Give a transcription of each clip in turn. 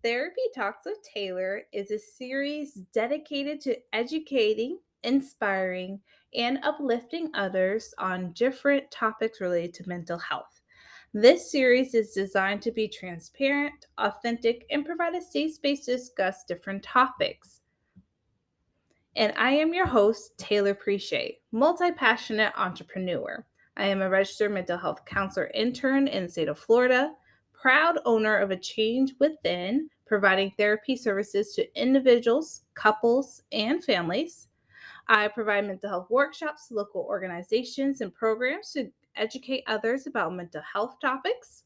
Therapy Talks with Taylor is a series dedicated to educating, inspiring, and uplifting others on different topics related to mental health. This series is designed to be transparent, authentic, and provide a safe space to discuss different topics. And I am your host, Taylor Preche, multi passionate entrepreneur. I am a registered mental health counselor intern in the state of Florida, proud owner of a Change Within, providing therapy services to individuals, couples, and families. I provide mental health workshops to local organizations and programs to educate others about mental health topics.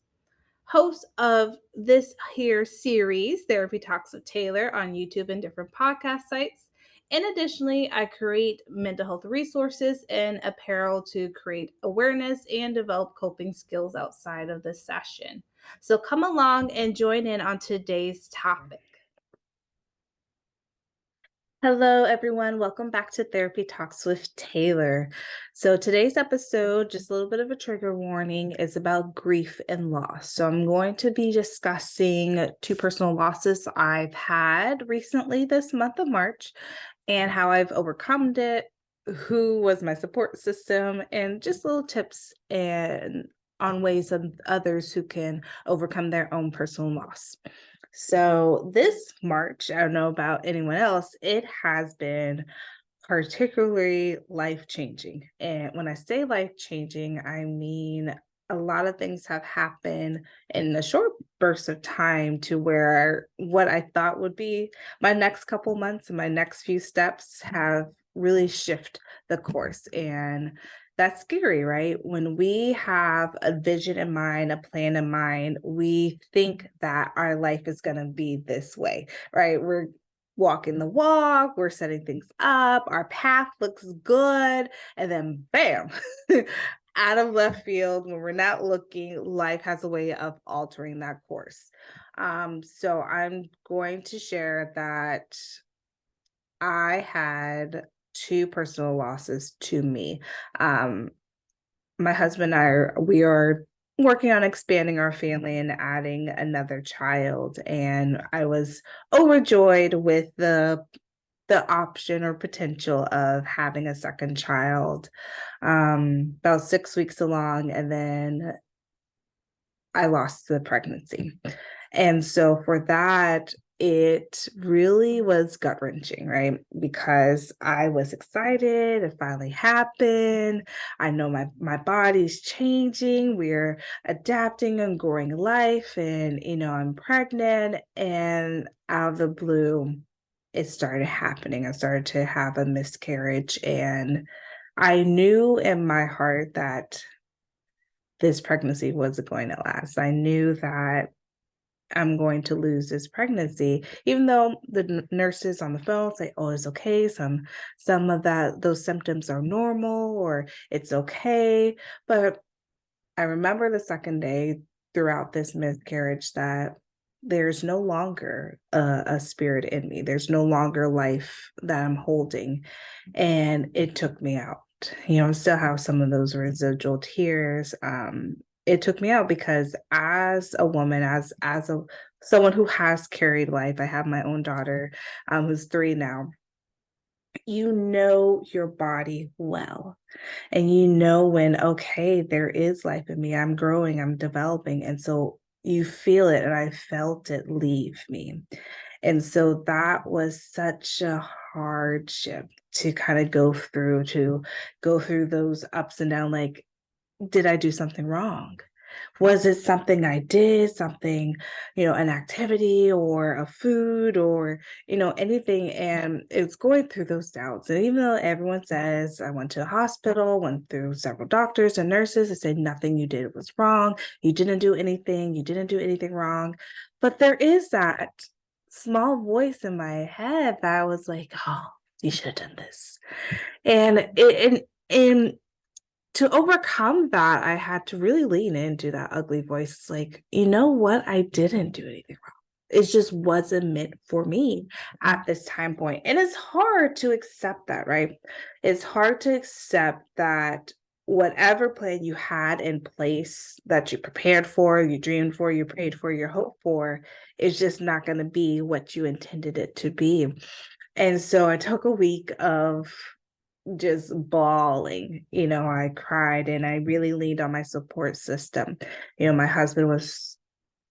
Host of this here series, Therapy Talks with Taylor, on YouTube and different podcast sites. And additionally, I create mental health resources and apparel to create awareness and develop coping skills outside of the session. So come along and join in on today's topic. Hello, everyone. Welcome back to Therapy Talks with Taylor. So, today's episode, just a little bit of a trigger warning, is about grief and loss. So, I'm going to be discussing two personal losses I've had recently this month of March and how I've overcome it, who was my support system, and just little tips and on ways of others who can overcome their own personal loss. So this March, I don't know about anyone else, it has been particularly life-changing. And when I say life-changing, I mean a lot of things have happened in a short burst of time to where what I thought would be my next couple months and my next few steps have really shift the course. And that's scary, right? When we have a vision in mind, a plan in mind, we think that our life is going to be this way, right? We're walking the walk, we're setting things up, our path looks good, and then bam, out of left field, when we're not looking, life has a way of altering that course. So I'm going to share that I had two personal losses to me. Um, my husband and we are working on expanding our family and adding another child, and I was overjoyed with the option or potential of having a second child. About 6 weeks along, and then I lost the pregnancy. And so for that, it really was gut wrenching, right? Because I was excited, it finally happened. I know my body's changing, we're adapting and growing life, and I'm pregnant, and out of the blue, it started happening. I started to have a miscarriage, and I knew in my heart that this pregnancy wasn't going to last. I knew that I'm going to lose this pregnancy, even though the nurses on the phone say, "Oh, it's okay. Some of those symptoms are normal, or it's okay." But I remember the second day throughout this miscarriage that there's no longer a spirit in me. There's no longer life that I'm holding, and it took me out. I still have some of those residual tears. It took me out because as a woman, as a someone who has carried life, I have my own daughter, who's 3 now. You know your body well, and you know when, okay, there is life in me. I'm growing, I'm developing, and so you feel it, and I felt it leave me. And so that was such a hardship to kind of go through those ups and down, like, did I do something wrong? Was it something I did, something, an activity or a food or, anything? And it's going through those doubts. And even though everyone says I went to a hospital, went through several doctors and nurses, they say nothing you did was wrong. You didn't do anything. You didn't do anything wrong. But there is that small voice in my head that was like, oh, you should have done this. And to overcome that, I had to really lean into that ugly voice. It's like, you know what? I didn't do anything wrong. It just wasn't meant for me at this time point. And it's hard to accept that, right? It's hard to accept that whatever plan you had in place that you prepared for, you dreamed for, you prayed for, you hoped for, is just not going to be what you intended it to be. And so I took a week of just bawling. I cried and I really leaned on my support system. My husband was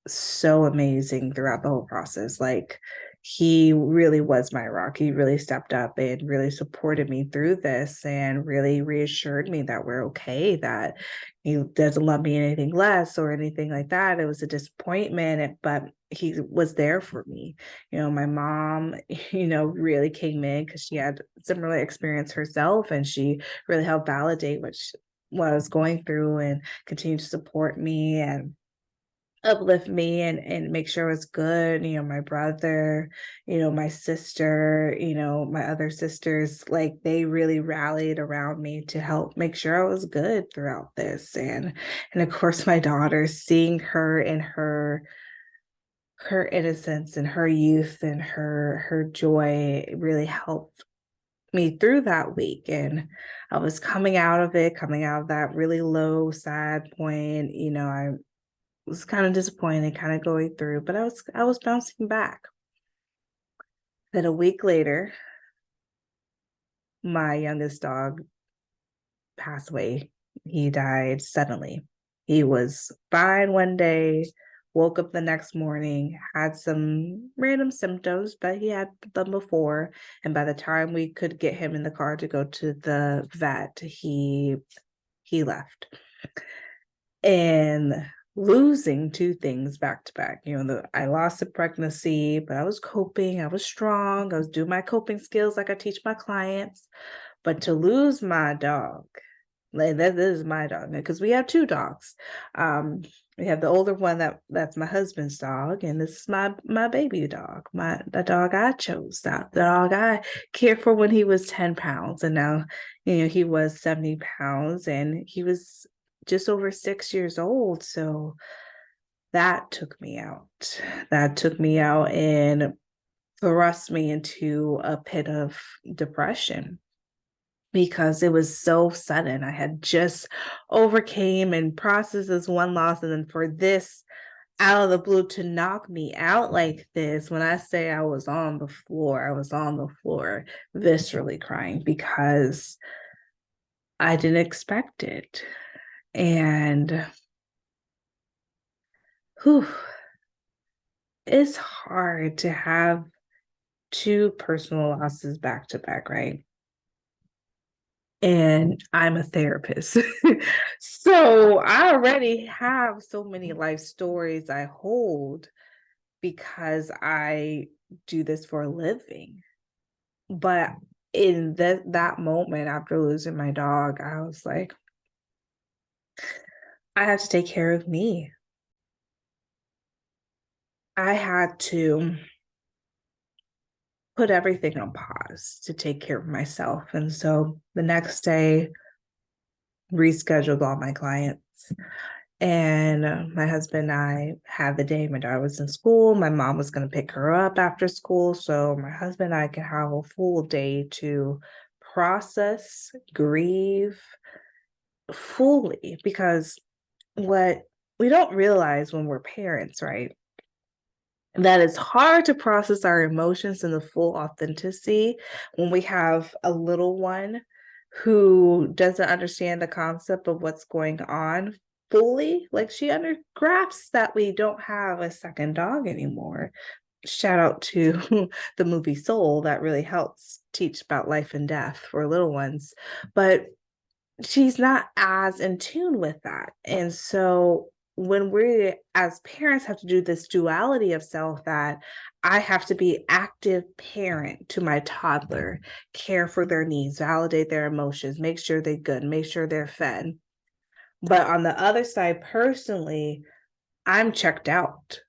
so amazing throughout the whole process. Like, he really was my rock. He really stepped up and really supported me through this and really reassured me that we're okay, that he doesn't love me anything less or anything like that. It was a disappointment, but he was there for me. My mom, really came in because she had similar experience herself, and she really helped validate what I was going through and continue to support me and uplift me and make sure it's good. My brother, my sister, my other sisters, like, they really rallied around me to help make sure I was good throughout this. And of course, my daughter, seeing her in her innocence and her youth and her joy really helped me through that week. And I was coming out of that really low, sad point. I was kind of disappointed, kind of going through, but I was bouncing back. Then a week later, my youngest dog passed away. He died suddenly. He was fine one day, woke up the next morning, had some random symptoms, but he had them before. And by the time we could get him in the car to go to the vet, he left. And losing two things back to back. I lost a pregnancy, but I was coping. I was strong. I was doing my coping skills like I teach my clients. But to lose my dog, like, that is my dog, because we have two dogs. We have the older one that's my husband's dog, and this is my baby dog, the dog I chose, the dog I cared for when he was 10 pounds, and now he was 70 pounds, and he was just over 6 years old. So that took me out. That took me out and thrust me into a pit of depression because it was so sudden. I had just overcame and processed this one loss, and then for this out of the blue to knock me out like this, when I say I was on the floor, I was on the floor viscerally crying because I didn't expect it. And whew, it's hard to have two personal losses back to back, right? And I'm a therapist. So I already have so many life stories I hold because I do this for a living. But in that moment after losing my dog, I was like, I have to take care of me. I had to put everything on pause to take care of myself. And so the next day, rescheduled all my clients. And my husband and I had the day my daughter was in school. My mom was going to pick her up after school. So my husband and I could have a full day to process, grieve fully. Because what we don't realize when we're parents, right? That it's hard to process our emotions in the full authenticity when we have a little one who doesn't understand the concept of what's going on fully. Like, she grasps that we don't have a second dog anymore. Shout out to the movie Soul, that really helps teach about life and death for little ones. But she's not as in tune with that. And so when we as parents have to do this duality of self, that I have to be active parent to my toddler, care for their needs, validate their emotions, make sure they're good, make sure they're fed. But on the other side, personally, I'm checked out.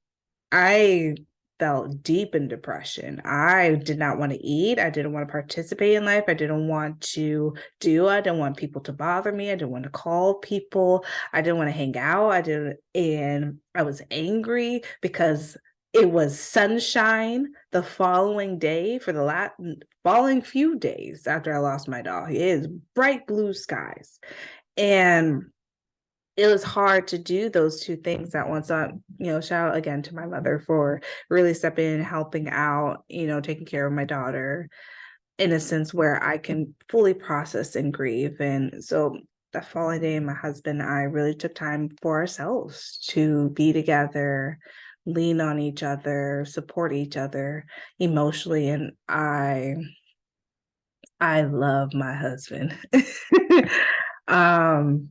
I felt deep in depression. I did not want to eat. I didn't want to participate in life. I didn't want I didn't want people to bother me. I didn't want to call people. I didn't want to hang out. And I was angry because it was sunshine the following day for the following few days after I lost my dog. It is bright blue skies. And it was hard to do those two things at once. Shout out again to my mother for really stepping in, helping out, taking care of my daughter in a sense where I can fully process and grieve. And so that following day, my husband and I really took time for ourselves to be together, lean on each other, support each other emotionally. And I love my husband. um,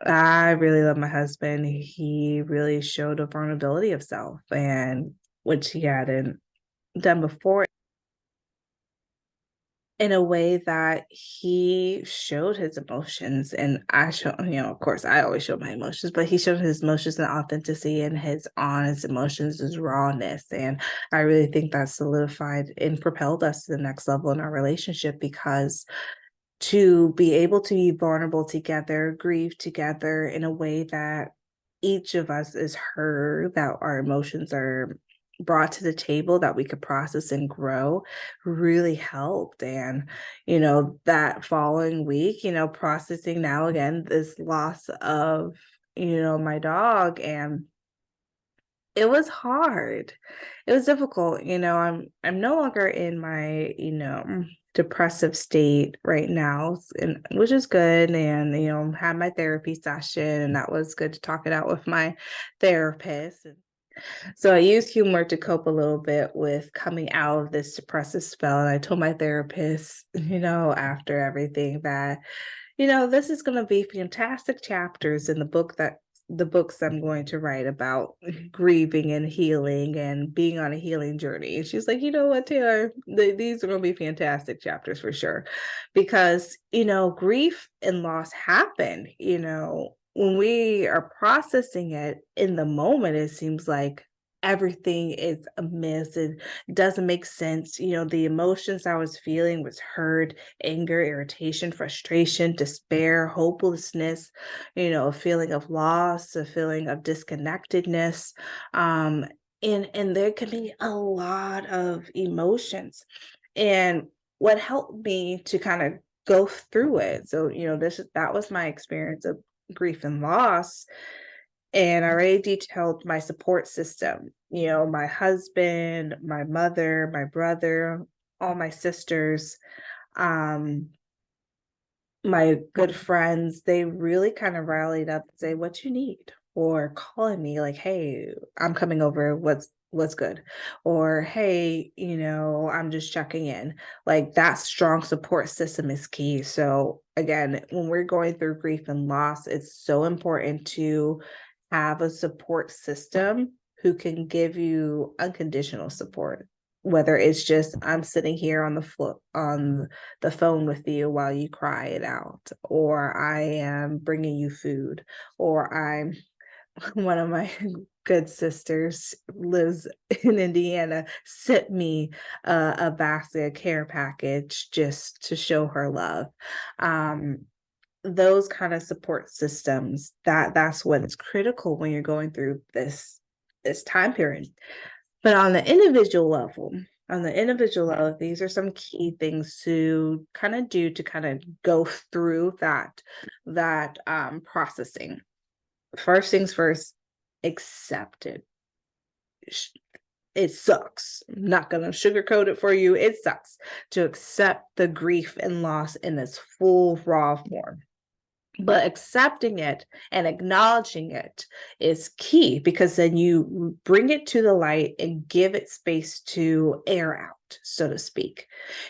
I really love my husband. He really showed a vulnerability of self, and which he hadn't done before, in a way that he showed his emotions. And I show, of course, I always show my emotions, but he showed his emotions and authenticity and his honest emotions, his rawness. And I really think that solidified and propelled us to the next level in our relationship, because to be able to be vulnerable together, grieve together in a way that each of us is heard, that our emotions are brought to the table, that we could process and grow, really helped. And, that following week, processing now again this loss of, my dog, and it was hard. It was difficult. I'm no longer in my, depressive state right now, and which is good. And, had my therapy session, and that was good to talk it out with my therapist. So I used humor to cope a little bit with coming out of this depressive spell. And I told my therapist, after everything, that this is going to be fantastic chapters in the books I'm going to write about grieving and healing and being on a healing journey. And she's like, you know what, Taylor, these are going to be fantastic chapters for sure. Because, grief and loss happen, when we are processing it in the moment, it seems like everything is amiss. It doesn't make sense. The emotions I was feeling was hurt, anger, irritation, frustration, despair, hopelessness, a feeling of loss, a feeling of disconnectedness. And there can be a lot of emotions. And what helped me to kind of go through it. So, that was my experience of grief and loss. And I already detailed my support system, my husband, my mother, my brother, all my sisters, um, my good friends. They really kind of rallied up and say, what you need, or calling me like, hey, I'm coming over. What's good? Or, hey, I'm just checking in. Like, that strong support system is key. So again, when we're going through grief and loss, it's so important to have a support system who can give you unconditional support, whether it's just I'm sitting here on the phone with you while you cry it out, or I am bringing you food, or I'm one of my good sisters lives in Indiana, sent me a basket care package just to show her love. Those kind of support systems, that's what is critical when you're going through this time period. But on the individual level, these are some key things to kind of do to kind of go through that processing. First things first, accept it. It sucks. I'm not gonna sugarcoat it for you. It sucks to accept the grief and loss in its full raw form. But accepting it and acknowledging it is key, because then you bring it to the light and give it space to air out, so to speak.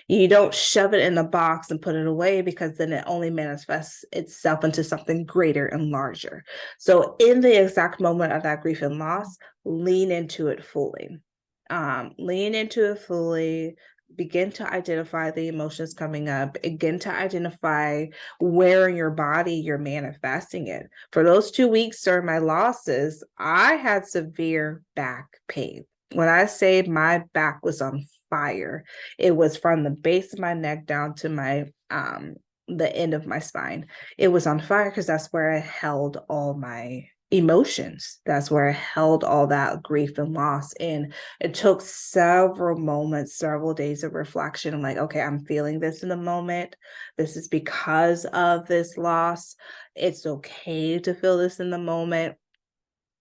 You don't shove it in a box and put it away, because then it only manifests itself into something greater and larger. So in the exact moment of that grief and loss, lean into it fully. Lean into it fully, begin to identify the emotions coming up, begin to identify where in your body you're manifesting it. For those 2 weeks during my losses, I had severe back pain. When I say my back was on fire, it was from the base of my neck down to my the end of my spine. It was on fire because that's where I held all my emotions. That's where I held all that grief and loss. And it took several moments, several days of reflection. I'm like, okay, I'm feeling this in the moment. This is because of this loss. It's okay to feel this in the moment.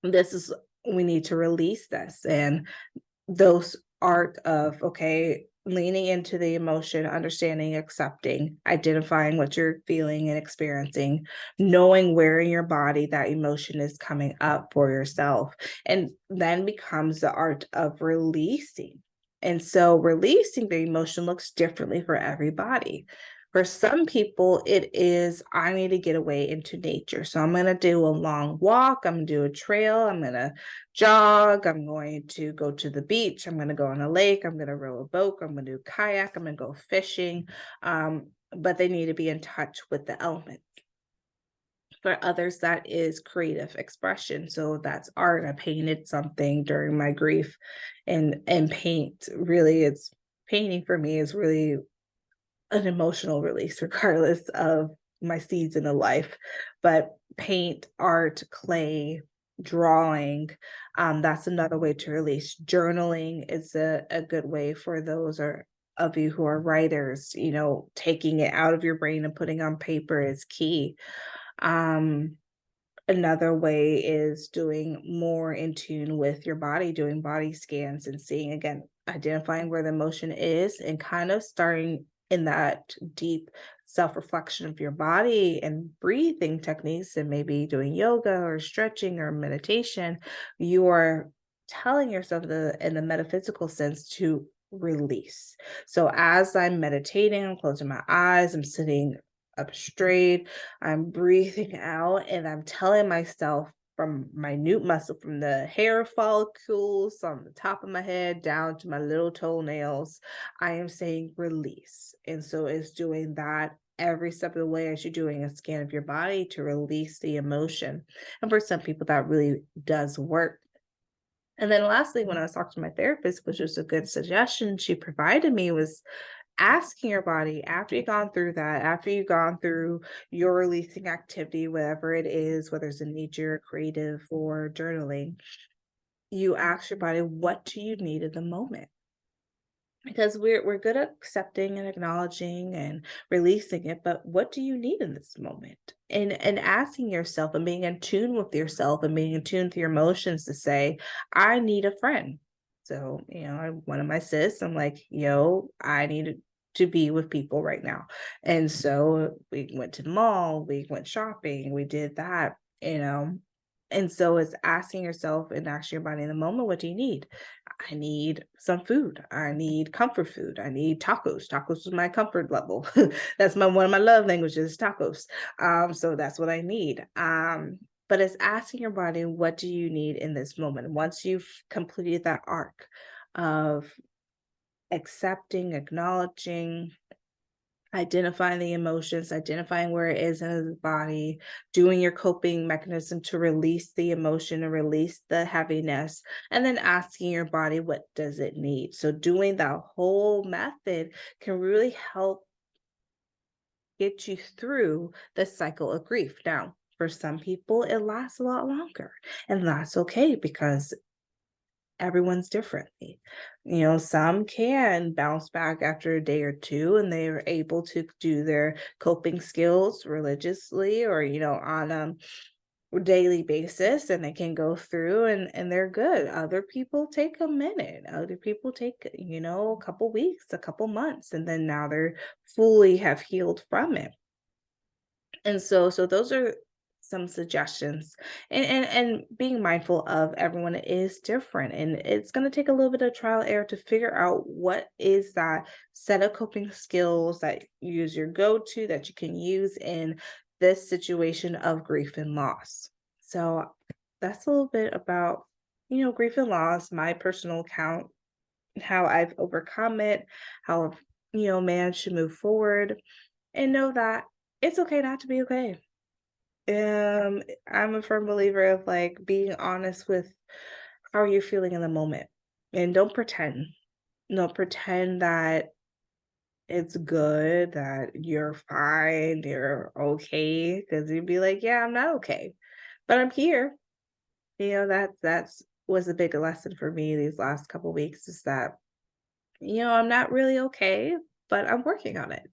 This is, we need to release this. And those arc of, okay, leaning into the emotion, understanding, accepting, identifying what you're feeling and experiencing, knowing where in your body that emotion is coming up for yourself, and then becomes the art of releasing. And so releasing the emotion looks differently for everybody. For some people, it is, I need to get away into nature. So I'm going to do a long walk. I'm going to do a trail. I'm going to jog. I'm going to go to the beach. I'm going to go on a lake. I'm going to row a boat. I'm going to do kayak. I'm going to go fishing. But they need to be in touch with the elements. For others, that is creative expression. So that's art. I painted something during my grief, and paint really, it's painting for me is really an emotional release, regardless of my season of life. But paint, art, clay, drawing, that's another way to release. Journaling is a good way for those or of you who are writers. Taking it out of your brain and putting on paper is key. Um, Another way is doing more in tune with your body, doing body scans and seeing, again, identifying where the emotion is and kind of starting in that deep self-reflection of your body and breathing techniques, and maybe doing yoga or stretching or meditation. You are telling yourself, in the metaphysical sense, to release. So as I'm meditating, I'm closing my eyes, I'm sitting up straight, I'm breathing out, and I'm telling myself, from minute muscle, from the hair follicles on the top of my head down to my little toenails, I am saying release. And so it's doing that every step of the way as you're doing a scan of your body to release the emotion. And for some people, that really does work. And then lastly, when I was talking to my therapist, which was a good suggestion she provided me, was asking your body, after you've gone through that, after you've gone through your releasing activity, whatever it is, whether it's in nature, creative, or journaling, you ask your body, what do you need at the moment? Because we're good at accepting and acknowledging and releasing it, but what do you need in this moment? And asking yourself and being in tune with yourself and being in tune with your emotions to say, I need a friend. So, one of my sis, I'm like, yo, I need to be with people right now. And so we went to the mall, we went shopping, we did that, you know. And so it's asking yourself and asking your body in the moment, what do you need? I need some food. I need comfort food. I need tacos. Tacos is my comfort level. That's one of my love languages, tacos. So that's what I need. But it's asking your body, what do you need in this moment? Once you've completed that arc of accepting, acknowledging, identifying the emotions, identifying where it is in the body, doing your coping mechanism to release the emotion and release the heaviness, and then asking your body, what does it need? So doing that whole method can really help get you through the cycle of grief. Now, for some people, it lasts a lot longer, and that's okay because everyone's differently. Some can bounce back after a day or two and they are able to do their coping skills religiously or, on a daily basis, and they can go through and they're good. Other people take a minute. Other people take, a couple weeks, a couple months, and then now they're fully have healed from it. And so those are some suggestions, and being mindful of everyone is different, and it's going to take a little bit of trial and error to figure out what is that set of coping skills that you use your go-to that you can use in this situation of grief and loss. So that's a little bit about, grief and loss, my personal account, how I've overcome it, how I've, managed to move forward, and know that it's okay not to be okay. I'm a firm believer of like being honest with how you're feeling in the moment, and don't pretend. Don't pretend that it's good, that you're fine, you're okay, because you'd be like, yeah, I'm not okay, but I'm here. That's was a big lesson for me these last couple weeks is that, I'm not really okay, but I'm working on it.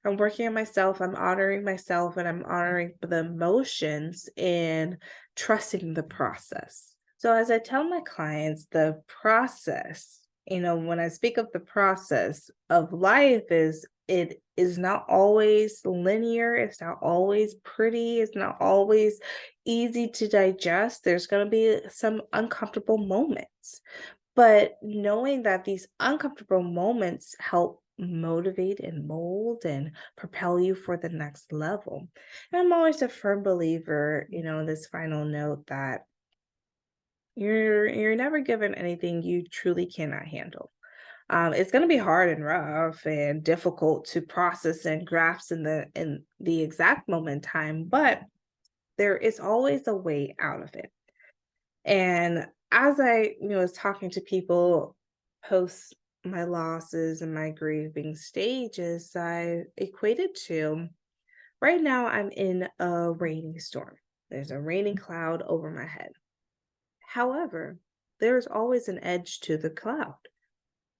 I'm working on myself, I'm honoring myself, and I'm honoring the emotions and trusting the process. So as I tell my clients, the process, when I speak of the process of life is it is not always linear, it's not always pretty, it's not always easy to digest. There's going to be some uncomfortable moments. But knowing that these uncomfortable moments help motivate and mold and propel you for the next level. And I'm always a firm believer, in this final note that you're never given anything you truly cannot handle. It's going to be hard and rough and difficult to process and grasp in the exact moment in time, but there is always a way out of it. And as I, was talking to people post my losses and my grieving stages, I equated to right now I'm in a raining storm. There's a raining cloud over my head. However, there's always an edge to the cloud,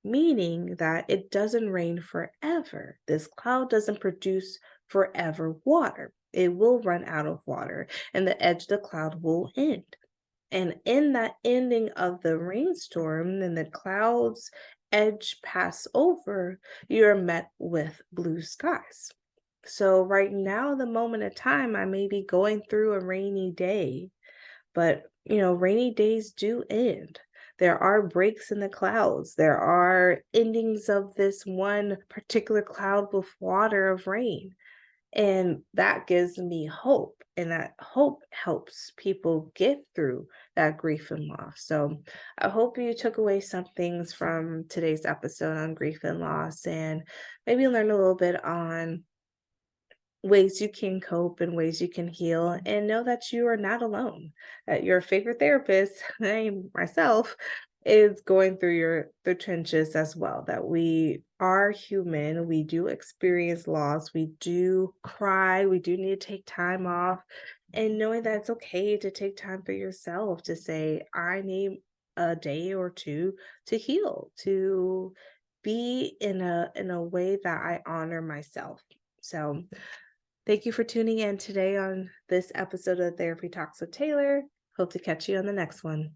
meaning that it doesn't rain forever. This cloud doesn't produce forever water. It will run out of water and the edge of the cloud will end. And in that ending of the rainstorm and the clouds edge pass over, you're met with blue skies. So, right now, the moment of time, I may be going through a rainy day, but rainy days do end. There are breaks in the clouds, there are endings of this one particular cloud with water of rain. And that gives me hope, and that hope helps people get through that grief and loss. So I hope you took away some things from today's episode on grief and loss and maybe learn a little bit on ways you can cope and ways you can heal and know that you are not alone, that your favorite therapist, I myself, is going through the trenches as well, that we are human, we do experience loss, we do cry, we do need to take time off, and knowing that it's okay to take time for yourself to say, I need a day or two to heal, to be in a way that I honor myself. So thank you for tuning in today on this episode of Therapy Talks with Taylor. Hope to catch you on the next one.